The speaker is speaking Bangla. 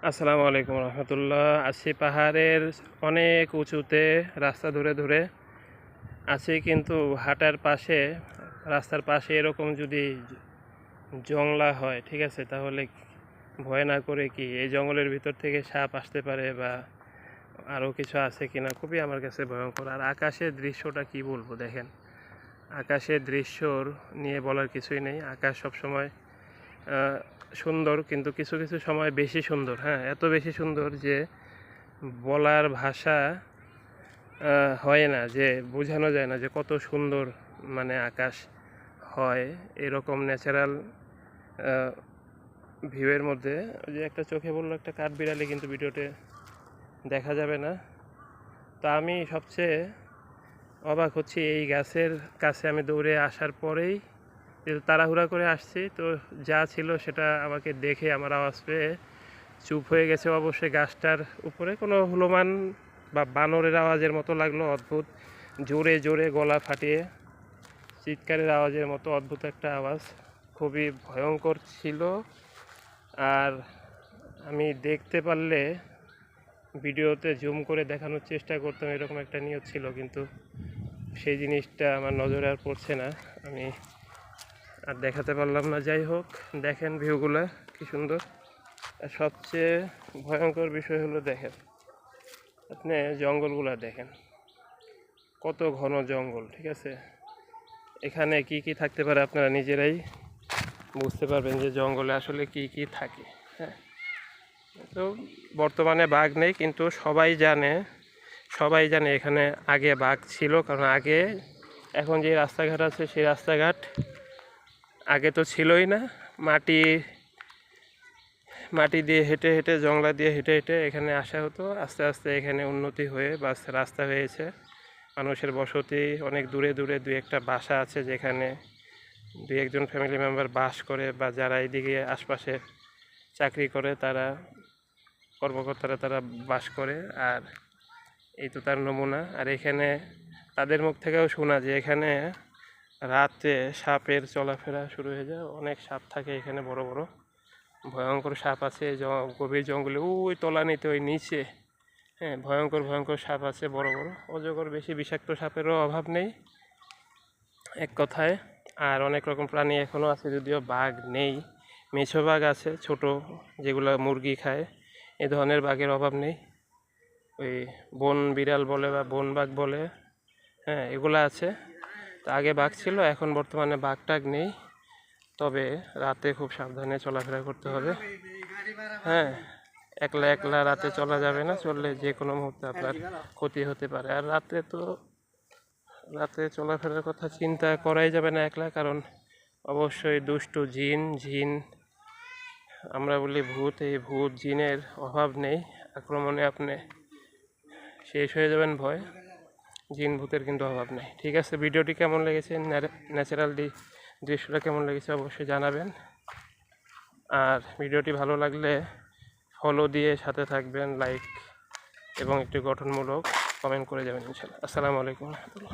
আসসালামু আলাইকুম রহমতুল্লাহ। আছি পাহাড়ের অনেক উঁচুতে, রাস্তা ধরে ধরে আছি, কিন্তু হাঁটার পাশে, রাস্তার পাশে এরকম যদি জংলা হয়, ঠিক আছে, তাহলে ভয় না করে কি এই জঙ্গলের ভিতর থেকে সাপ আসতে পারে বা আরও কিছু আছে কিনা, খুবই আমার কাছে ভয়ঙ্কর। আর আকাশের দৃশ্যটা কি বলবো, দেখেন, আকাশের দৃশ্যর নিয়ে বলার কিছুই নেই। আকাশ সবসময় সুন্দর, কিন্তু কিছু কিছু সময় বেশি সুন্দর, হ্যাঁ, এত বেশি সুন্দর যে বলার ভাষা হয় না, যে বোঝানো যায় না যে কত সুন্দর মানে আকাশ হয় এরকম ন্যাচারাল ভিউয়ের মধ্যে। যে একটা চোখে বললো একটা কাঠবিড়ালি, কিন্তু ভিডিওতে দেখা যাবে না। তো আমি সবচেয়ে অবাক হচ্ছি এই গাছের কাছে আমি দৌড়ে আসার পরেই, যেহেতু তাড়াহুড়া করে আসছি, তো যা ছিল সেটা আমাকে দেখে আমার আওয়াজ পেয়ে চুপ হয়ে গেছে। অবশ্যই গাছটার উপরে কোনো হনুমান বা বানরের আওয়াজের মতো লাগলো, অদ্ভুত জোরে জোরে গলা ফাটিয়ে চিৎকারের আওয়াজের মতো অদ্ভুত একটা আওয়াজ, খুবই ভয়ঙ্কর ছিল। আর আমি দেখতে পারলে ভিডিওতে জুম করে দেখানোর চেষ্টা করতাম, এরকম একটা নিয়ত ছিল, কিন্তু সেই জিনিসটা আমার নজরে আর পড়ছে না, আমি আর দেখাতে পারলাম না। যাই হোক, দেখেন ভিউগুলো কি সুন্দর। আর সবচেয়ে ভয়ঙ্কর বিষয় হলো, দেখেন আপনি জঙ্গলগুলো দেখেন, কত ঘন জঙ্গল, ঠিক আছে। এখানে কি কি থাকতে পারে আপনারা নিজেরাই বুঝতে পারবেন যে জঙ্গলে আসলে কি কি থাকে। হ্যাঁ, তো বর্তমানে বাঘ নেই, কিন্তু সবাই জানে এখানে আগে বাঘ ছিল, কারণ আগে এখন যে রাস্তাঘাট আছে সেই রাস্তাঘাট আগে তো ছিলই না। মাটি মাটি দিয়ে হেঁটে হেঁটে, জংলা দিয়ে হেঁটে হেঁটে এখানে আসা হতো। আস্তে আস্তে এখানে উন্নতি হয়ে বাস রাস্তা হয়েছে, মানুষের বসতি অনেক দূরে দূরে। দুই একটা বাসা আছে যেখানে দুই একজন ফ্যামিলি মেম্বার বাস করে, বা যারা এইদিকে আশপাশে চাকরি করে, তারা কর্মকর্তারা তারা বাস করে। আর এই তো তার নমুনা। আর এখানে তাদের মুখ থেকেও শোনা যে এখানে রাতে সাপের চলাফেরা শুরু হয়ে যায়, অনেক সাপ থাকে এখানে, বড় বড় ভয়ঙ্কর সাপ আছে গভীর জঙ্গলে, ওই তলানিতে, ওই নিচে। হ্যাঁ, ভয়ঙ্কর ভয়ঙ্কর সাপ আছে, বড় বড় অজগর, বেশি বিষাক্ত সাপেরও অভাব নেই এক কথায়। আর অনেক রকম প্রাণী এখনও আছে, যদিও বাঘ নেই। মেছো বাঘ আছে ছোট, যেগুলো মুরগি খায়, এ ধরনের বাঘের অভাব নেই। ওই বন বিড়াল বলে বা বন বাঘ বলে, হ্যাঁ, এগুলো আছে। তো আগে বাঘ ছিল, এখন বর্তমানে বাঘ টাঘ নেই। তবে রাতে খুব সাবধানে চলাফেরা করতে হবে। হ্যাঁ, একলা একলা রাতে চলা যাবে না, চললে যে কোনো মুহূর্তে আপনার ক্ষতি হতে পারে। আর রাতে চলাফেরার কথা চিন্তা করাই যাবে না একলা, কারণ অবশ্যই দুষ্টু জিন, আমরা বলি ভূত, এই ভূত জিনের অভাব নেই। আক্রমণে আপনি শেষ হয়ে যাবেন ভয়, জিন ভূতের কিন্তু অভাব নেই। ঠিক আছে, ভিডিওটি কেমন লেগেছে, ন্যাচারাল দৃশ্যটা কেমন লেগেছে অবশ্যই জানাবেন। আর ভিডিওটি ভালো লাগলে ফলো দিয়ে সাথে থাকবেন, লাইক এবং একটি গঠনমূলক কমেন্ট করে যাবেন ইনশাআল্লাহ। আসসালামু আলাইকুম রহমতুল্লাহ।